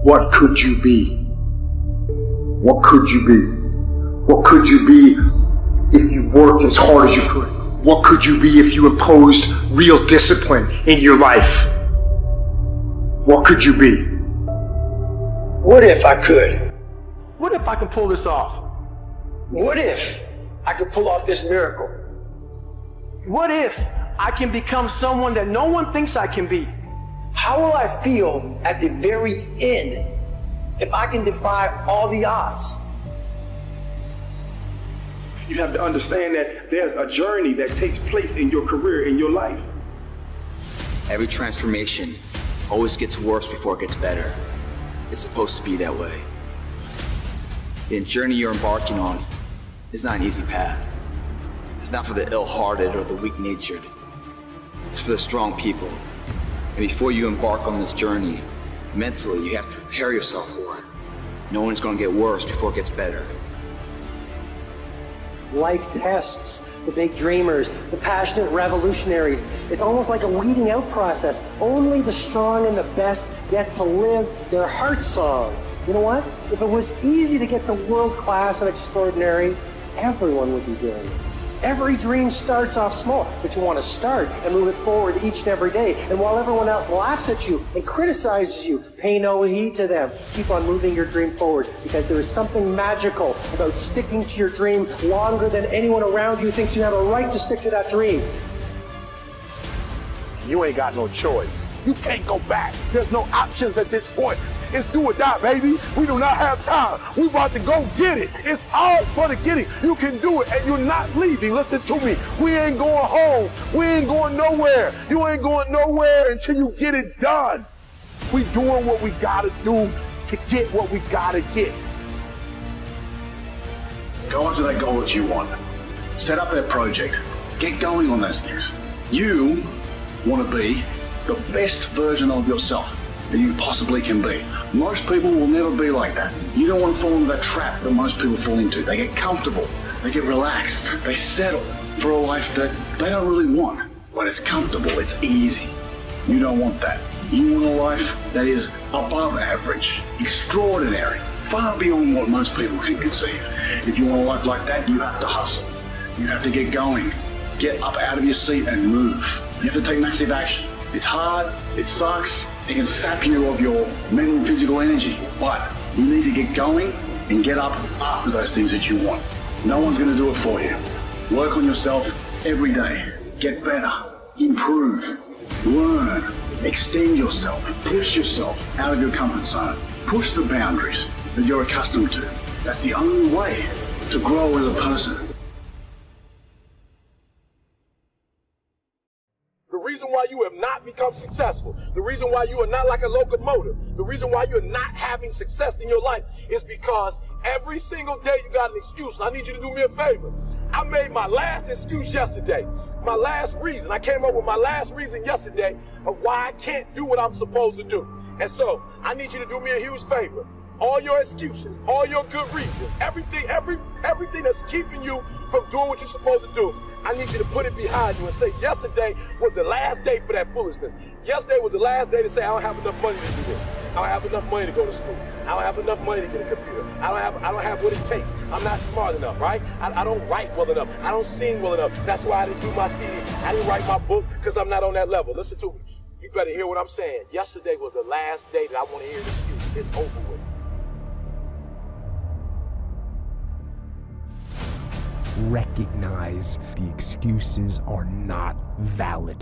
What could you be? What could you be? What could you be if you worked as hard as you could? What could you be if you imposed real discipline in your life? What could you be? What if I could? What if I can pull this off? What if I could pull off this miracle? What if I can become someone that no one thinks I can be? How will I feel at the very end if I can defy all the odds? You have to understand that there's a journey that takes place in your career, in your life. Every transformation always gets worse before it gets better. It's supposed to be that way. The journey you're embarking on is not an easy path. It's not for the ill-hearted or the weak-natured. It's for the strong people. And before you embark on this journey, mentally, you have to prepare yourself for it. Knowing it's going to get worse before it gets better. Life tests the big dreamers, the passionate revolutionaries. It's almost like a weeding out process. Only the strong and the best get to live their heart song. You know what? If it was easy to get to world class and extraordinary, everyone would be doing it. Every dream starts off small, but you want to start and move it forward each and every day. And while everyone else laughs at you and criticizes you, pay no heed to them. Keep on moving your dream forward, because there is something magical about sticking to your dream longer than anyone around you thinks you have a right to stick to that dream. You ain't got no choice. You can't go back. There's no options at this point. It's do or die, baby. We do not have time. We about to go get it. It's ours for the getting. You can do it, and you're not leaving. Listen to me. We ain't going home. We ain't going nowhere. You ain't going nowhere until you get it done. We doing what we gotta do to get what we gotta get. Go after that goal that you want. Set up that project. Get going on those things. You want to be the best version of yourself that you possibly can be. Most people will never be like that. You don't want to fall into that trap that most people fall into. They get comfortable, they get relaxed, they settle for a life that they don't really want. But it's comfortable, it's easy. You don't want that. You want a life that is above average, extraordinary, far beyond what most people can conceive. If you want a life like that, you have to hustle. You have to get going. Get up out of your seat and move. You have to take massive action. It's hard, it sucks, it can sap you of your mental and physical energy, but you need to get going and get up after those things that you want. No one's going to do it for you. Work on yourself every day. Get better, improve, learn, extend yourself, push yourself out of your comfort zone. Push the boundaries that you're accustomed to. That's the only way to grow as a person. The reason why you have not become successful, the reason why you are not like a locomotive, the reason why you're not having success in your life is because every single day you got an excuse. And I need you to do me a favor. I made my last excuse yesterday. My last reason. I came up with my last reason yesterday of why I can't do what I'm supposed to do. And so I need you to do me a huge favor. All your excuses, all your good reasons, everything that's keeping you from doing what you're supposed to do, I need you to put it behind you and say, yesterday was the last day for that foolishness. Yesterday was the last day to say, I don't have enough money to do this. I don't have enough money to go to school. I don't have enough money to get a computer. I don't have what it takes. I'm not smart enough, right? I don't write well enough. I don't sing well enough. That's why I didn't do my CD. I didn't write my book because I'm not on that level. Listen to me. You better hear what I'm saying. Yesterday was the last day that I want to hear an excuse. It's over with. Recognize the excuses are not valid.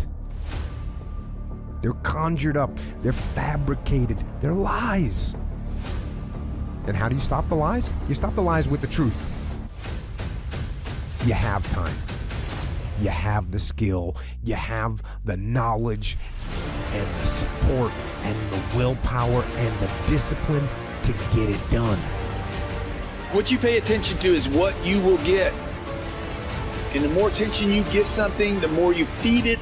They're conjured up, they're fabricated, they're lies. And how do you stop the lies? You stop the lies with the truth. You have time. You have the skill. You have the knowledge and the support and the willpower and the discipline to get it done. What you pay attention to is what you will get. And the more attention you give something, the more you feed it,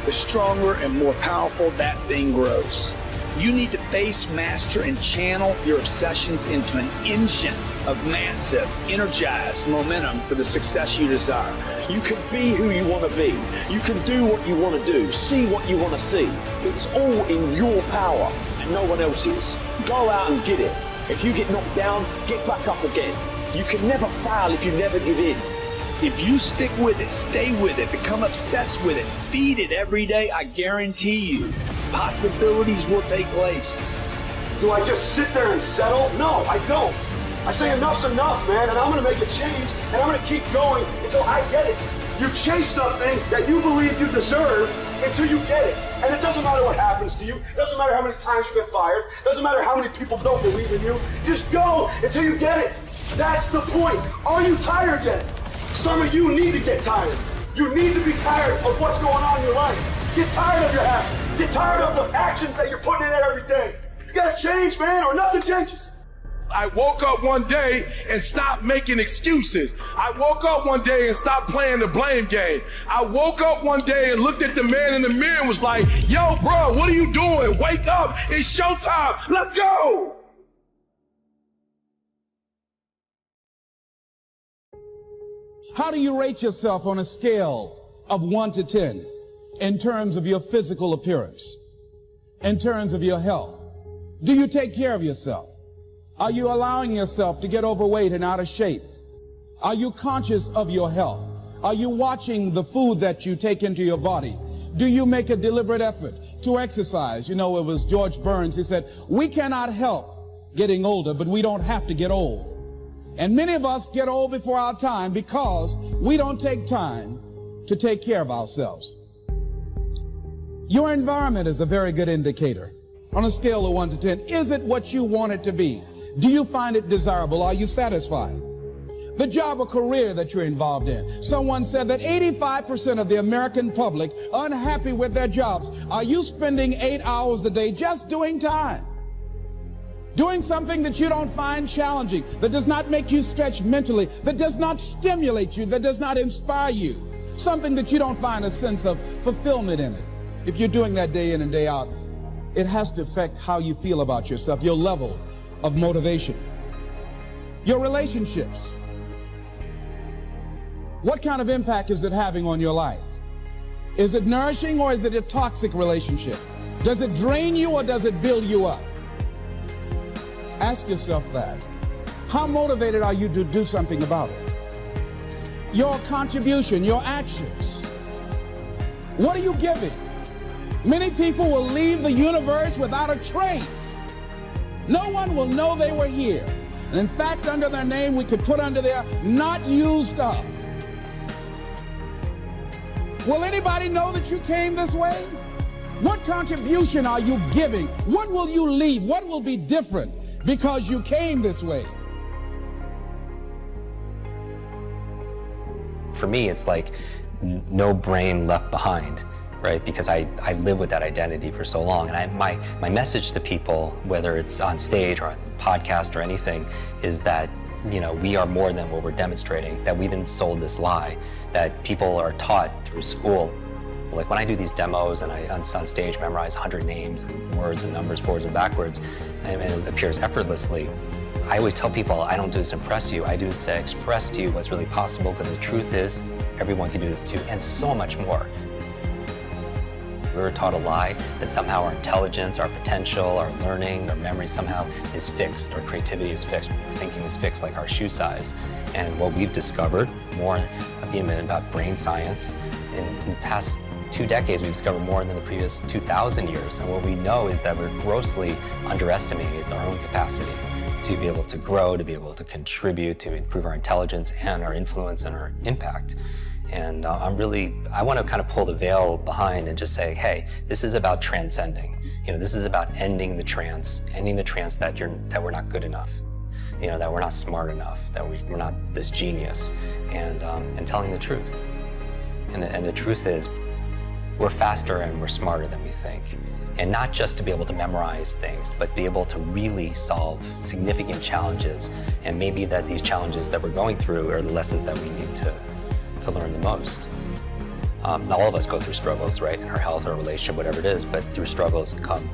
the stronger and more powerful that thing grows. You need to face, master, and channel your obsessions into an engine of massive, energized momentum for the success you desire. You can be who you want to be. You can do what you want to do, see what you want to see. It's all in your power. no one else is. Go out and get it. If you get knocked down, get back up again. You can never fail if you never give in. If you stick with it, stay with it, become obsessed with it, feed it every day, I guarantee you, possibilities will take place. Do I just sit there and settle? No, I don't. I say enough's enough, man, and I'm gonna make a change, and I'm gonna keep going until I get it. You chase something that you believe you deserve until you get it. And it doesn't matter what happens to you. It doesn't matter how many times you get fired. It doesn't matter how many people don't believe in you. You just go until you get it. That's the point. Are you tired yet? Some of you need to get tired. You need to be tired of what's going on in your life. Get tired of your habits. Get tired of the actions that you're putting in every day. You gotta change, man, or nothing changes. I woke up one day and stopped making excuses. I woke up one day and stopped playing the blame game. I woke up one day and looked at the man in the mirror and was like, yo, bro, what are you doing? Wake up, it's showtime, let's go! How do you rate yourself on a scale of 1 to 10 in terms of your physical appearance, in terms of your health? Do you take care of yourself? Are you allowing yourself to get overweight and out of shape? Are you conscious of your health? Are you watching the food that you take into your body? Do you make a deliberate effort to exercise? You know, it was George Burns, he said, we cannot help getting older, but we don't have to get old. And many of us get old before our time because we don't take time to take care of ourselves. Your environment is a very good indicator. On a scale of 1 to 10, is it what you want it to be? Do you find it desirable? Are you satisfied? The job or career that you're involved in. Someone said that 85% of the American public are unhappy with their jobs. Are you spending 8 hours a day just doing time? Doing something that you don't find challenging, that does not make you stretch mentally, that does not stimulate you, that does not inspire you. Something that you don't find a sense of fulfillment in it. If you're doing that day in and day out, it has to affect how you feel about yourself, your level of motivation. Your relationships. What kind of impact is it having on your life? Is it nourishing or is it a toxic relationship? Does it drain you or does it build you up? Ask yourself that. How motivated are you to do something about it? Your contribution, your actions. What are you giving? Many people will leave the universe without a trace. No one will know they were here. And in fact, under their name, we could put under there, not used up. Will anybody know that you came this way? What contribution are you giving? What will you leave? What will be different because you came this way? For me, it's like no brain left behind, right? Because I live with that identity for so long. And my message to people, whether it's on stage or on podcast or anything, is that, you know, we are more than what we're demonstrating, that we've been sold this lie, that people are taught through school. Like when I do these demos and I on stage memorize 100 names and words and numbers forwards and backwards, and it appears effortlessly, I always tell people I don't do this to impress you, I do this to express to you what's really possible, because the truth is everyone can do this too, and so much more. We were taught a lie that somehow our intelligence, our potential, our learning, our memory somehow is fixed, our creativity is fixed, our thinking is fixed, like our shoe size. And what we've discovered, more being about brain science, in the past 2 decades, we've discovered more than the previous 2,000 years. And what we know is that we're grossly underestimating our own capacity to be able to grow, to be able to contribute, to improve our intelligence and our influence and our impact. And I want to kind of pull the veil behind and just say, hey, this is about transcending. You know, this is about ending the trance that we're not good enough, you know, that we're not smart enough, that we're not this genius, and telling the truth. And the truth is, we're faster and we're smarter than we think. And not just to be able to memorize things, but be able to really solve significant challenges. And maybe that these challenges that we're going through are the lessons that we need to learn the most. All of us go through struggles, right? In our health, our relationship, whatever it is, but through struggles come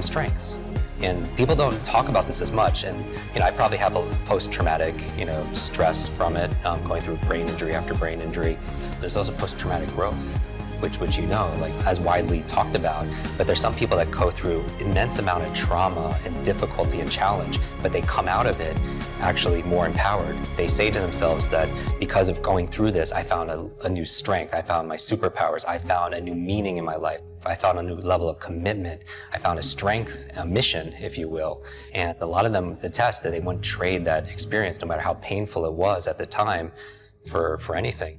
strengths. And people don't talk about this as much. And, you know, I probably have a post-traumatic, you know, stress from it, going through brain injury after brain injury. There's also post-traumatic growth. which you know, like as widely talked about. But there's some people that go through immense amount of trauma and difficulty and challenge, but they come out of it actually more empowered. They say to themselves that because of going through this, I found a new strength, I found my superpowers, I found a new meaning in my life, I found a new level of commitment, I found a strength, a mission, if you will. And a lot of them attest that they wouldn't trade that experience, no matter how painful it was at the time, for anything.